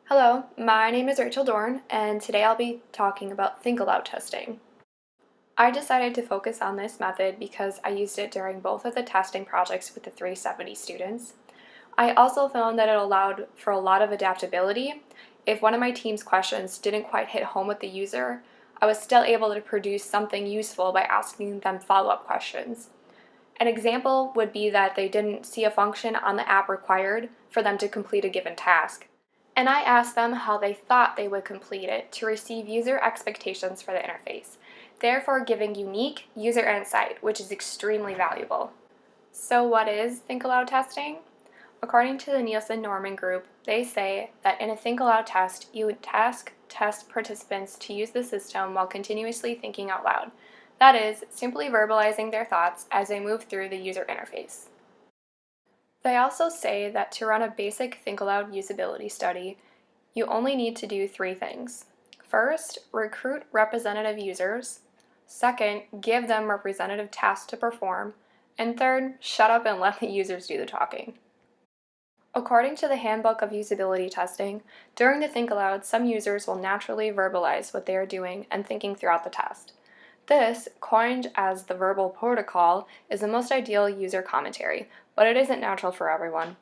Hello, my name is Rachel Dorn, and today I'll be talking about Think Aloud testing. I decided to focus on this method because I used it during both of the testing projects with the 370 students. I also found that it allowed for a lot of adaptability. If one of my team's questions didn't quite hit home with the user, I was still able to produce something useful by asking them follow-up questions. An example would be that they didn't see a function on the app required for them to complete a given task, and I asked them how they thought they would complete it to receive user expectations for the interface, therefore giving unique user insight, which is extremely valuable. So what is Think Aloud testing? According to the Nielsen-Norman group, they say that in a Think Aloud test, you would task test participants to use the system while continuously thinking out loud. That is, simply verbalizing their thoughts as they move through the user interface. They also say that to run a basic Think Aloud usability study, you only need to do 3 things. First, recruit representative users. Second, give them representative tasks to perform. And third, shut up and let the users do the talking. According to the Handbook of Usability Testing, during the Think Aloud, some users will naturally verbalize what they are doing and thinking throughout the test. This, coined as the verbal protocol, is the most ideal user commentary, but it isn't natural for everyone.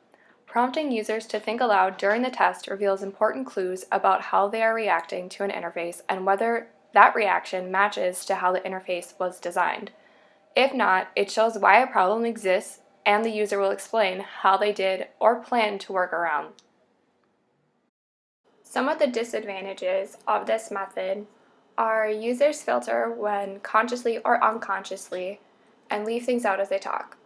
Prompting users to think aloud during the test reveals important clues about how they are reacting to an interface and whether that reaction matches to how the interface was designed. If not, it shows why a problem exists, and the user will explain how they did or plan to work around. Some of the disadvantages of this method are users filter when consciously or unconsciously and leave things out as they talk.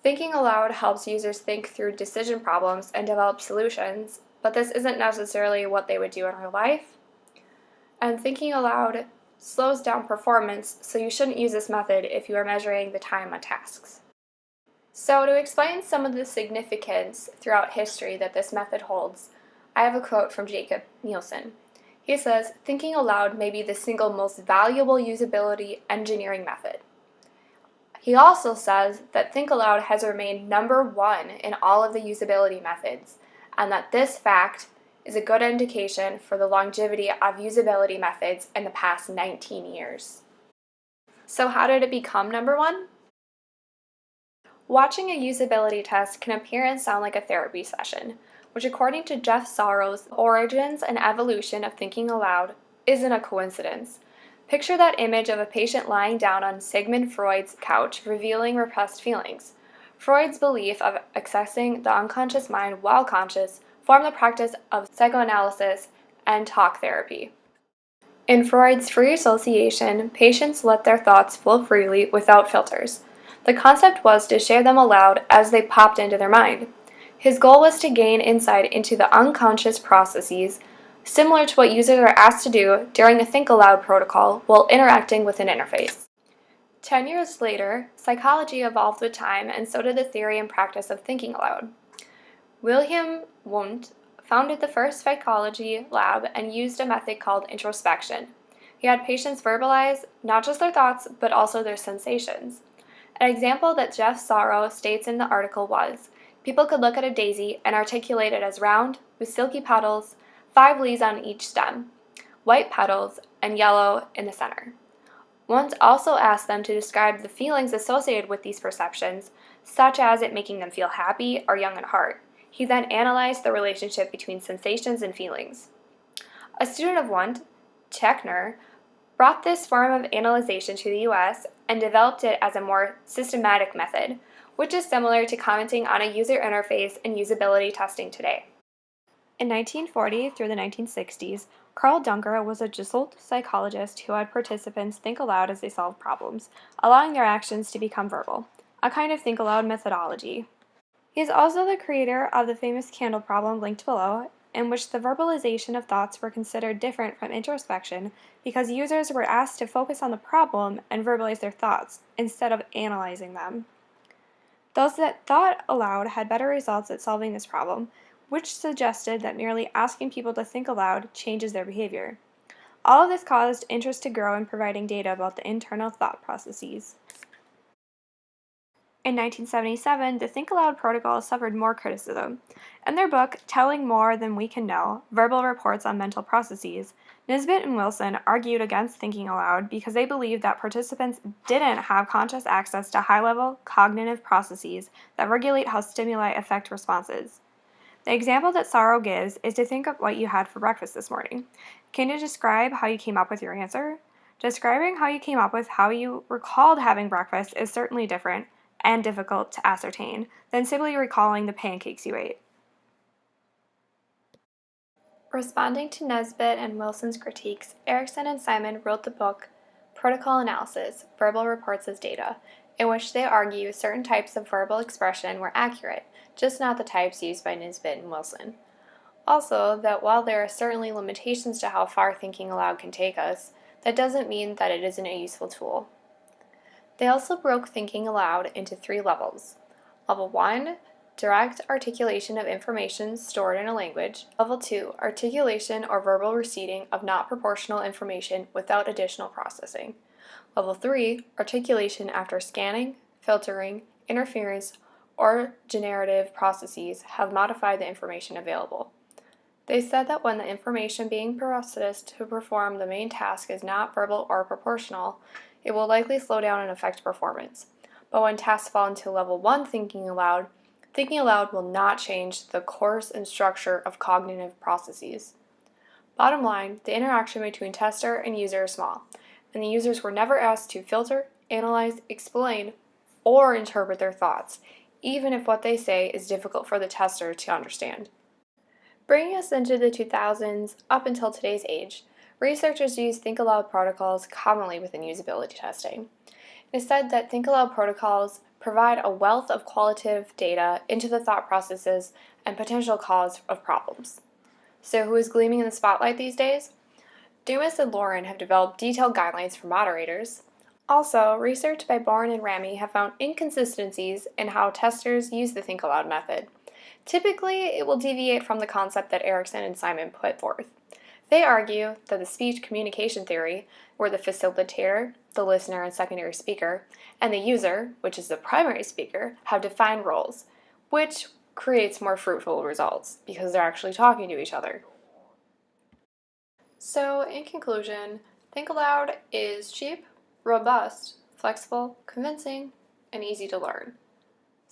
Thinking aloud helps users think through decision problems and develop solutions, but this isn't necessarily what they would do in real life. And thinking aloud slows down performance, so you shouldn't use this method if you are measuring the time on tasks. So to explain some of the significance throughout history that this method holds, I have a quote from Jacob Nielsen. He says, "Thinking aloud may be the single most valuable usability engineering method." He also says that Think Aloud has remained number 1 in all of the usability methods, and that this fact is a good indication for the longevity of usability methods in the past 19 years. So how did it become number 1? Watching a usability test can appear and sound like a therapy session, which according to Jeff Sorrow's Origins and Evolution of Thinking Aloud isn't a coincidence. Picture that image of a patient lying down on Sigmund Freud's couch, revealing repressed feelings. Freud's belief of accessing the unconscious mind while conscious formed the practice of psychoanalysis and talk therapy. In Freud's free association, patients let their thoughts flow freely without filters. The concept was to share them aloud as they popped into their mind. His goal was to gain insight into the unconscious processes, similar to what users are asked to do during a Think Aloud protocol while interacting with an interface. 10 years later, psychology evolved with time, and so did the theory and practice of thinking aloud. William Wundt founded the first psychology lab and used a method called introspection. He had patients verbalize not just their thoughts, but also their sensations. An example that Jeff Sorrow states in the article was, people could look at a daisy and articulate it as round, with silky petals, 5 leaves on each stem, white petals, and yellow in the center. Wundt also asked them to describe the feelings associated with these perceptions, such as it making them feel happy or young at heart. He then analyzed the relationship between sensations and feelings. A student of Wundt, Techner, brought this form of analyzation to the US and developed it as a more systematic method, which is similar to commenting on a user interface and usability testing today. In 1940 through the 1960s, Carl Dunker was a Jesuit psychologist who had participants think aloud as they solved problems, allowing their actions to become verbal, a kind of think aloud methodology. He is also the creator of the famous candle problem linked below, in which the verbalization of thoughts were considered different from introspection because users were asked to focus on the problem and verbalize their thoughts instead of analyzing them. Those that thought aloud had better results at solving this problem, which suggested that merely asking people to think aloud changes their behavior. All of this caused interest to grow in providing data about the internal thought processes. In 1977, the Think Aloud protocol suffered more criticism. In their book, Telling More Than We Can Know, Verbal Reports on Mental Processes, Nisbet and Wilson argued against thinking aloud because they believed that participants didn't have conscious access to high-level cognitive processes that regulate how stimuli affect responses. The example that Sorrow gives is to think of what you had for breakfast this morning. Can you describe how you came up with your answer? Describing how you came up with how you recalled having breakfast is certainly different and difficult to ascertain than simply recalling the pancakes you ate. Responding to Nesbitt and Wilson's critiques, Erickson and Simon wrote the book Protocol Analysis, Verbal Reports as Data, in which they argue certain types of verbal expression were accurate, just not the types used by Nisbet and Wilson. Also, that while there are certainly limitations to how far thinking aloud can take us, that doesn't mean that it isn't a useful tool. They also broke thinking aloud into 3 levels. Level 1, direct articulation of information stored in a language. Level 2, articulation or verbal receiving of not proportional information without additional processing. Level 3, articulation after scanning, filtering, interference, or generative processes have modified the information available. They said that when the information being processed to perform the main task is not verbal or proportional, it will likely slow down and affect performance. But when tasks fall into level 1 thinking aloud will not change the course and structure of cognitive processes. Bottom line, the interaction between tester and user is small, and the users were never asked to filter, analyze, explain, or interpret their thoughts, even if what they say is difficult for the tester to understand. Bringing us into the 2000s up until today's age, researchers use Think Aloud protocols commonly within usability testing. It is said that Think Aloud protocols provide a wealth of qualitative data into the thought processes and potential cause of problems. So who is gleaming in the spotlight these days? Dumas and Lauren have developed detailed guidelines for moderators. Also, research by Bourne and Ramy have found inconsistencies in how testers use the Think Aloud method. Typically, it will deviate from the concept that Erickson and Simon put forth. They argue that the speech communication theory, where the facilitator, the listener and secondary speaker, and the user, which is the primary speaker, have defined roles, which creates more fruitful results because they're actually talking to each other. So, in conclusion, Think Aloud is cheap, robust, flexible, convincing, and easy to learn.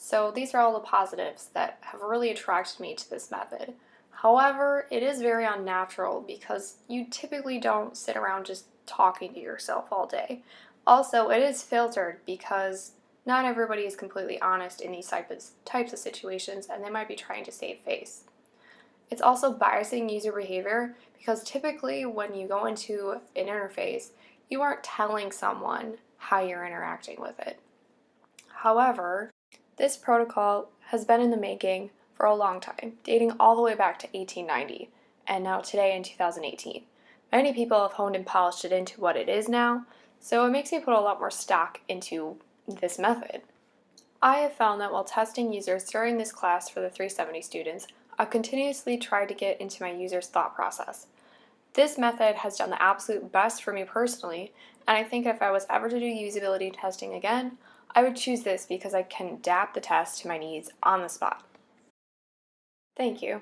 So these are all the positives that have really attracted me to this method. However, it is very unnatural because you typically don't sit around just talking to yourself all day. Also, it is filtered because not everybody is completely honest in these types of situations, and they might be trying to save face. It's also biasing user behavior because typically when you go into an interface, you aren't telling someone how you're interacting with it. However, this protocol has been in the making for a long time, dating all the way back to 1890, and now today in 2018. Many people have honed and polished it into what it is now, so it makes me put a lot more stock into this method. I have found that while testing users during this class for the 370 students, I've continuously tried to get into my users' thought process. This method has done the absolute best for me personally, and I think if I was ever to do usability testing again, I would choose this because I can adapt the test to my needs on the spot. Thank you.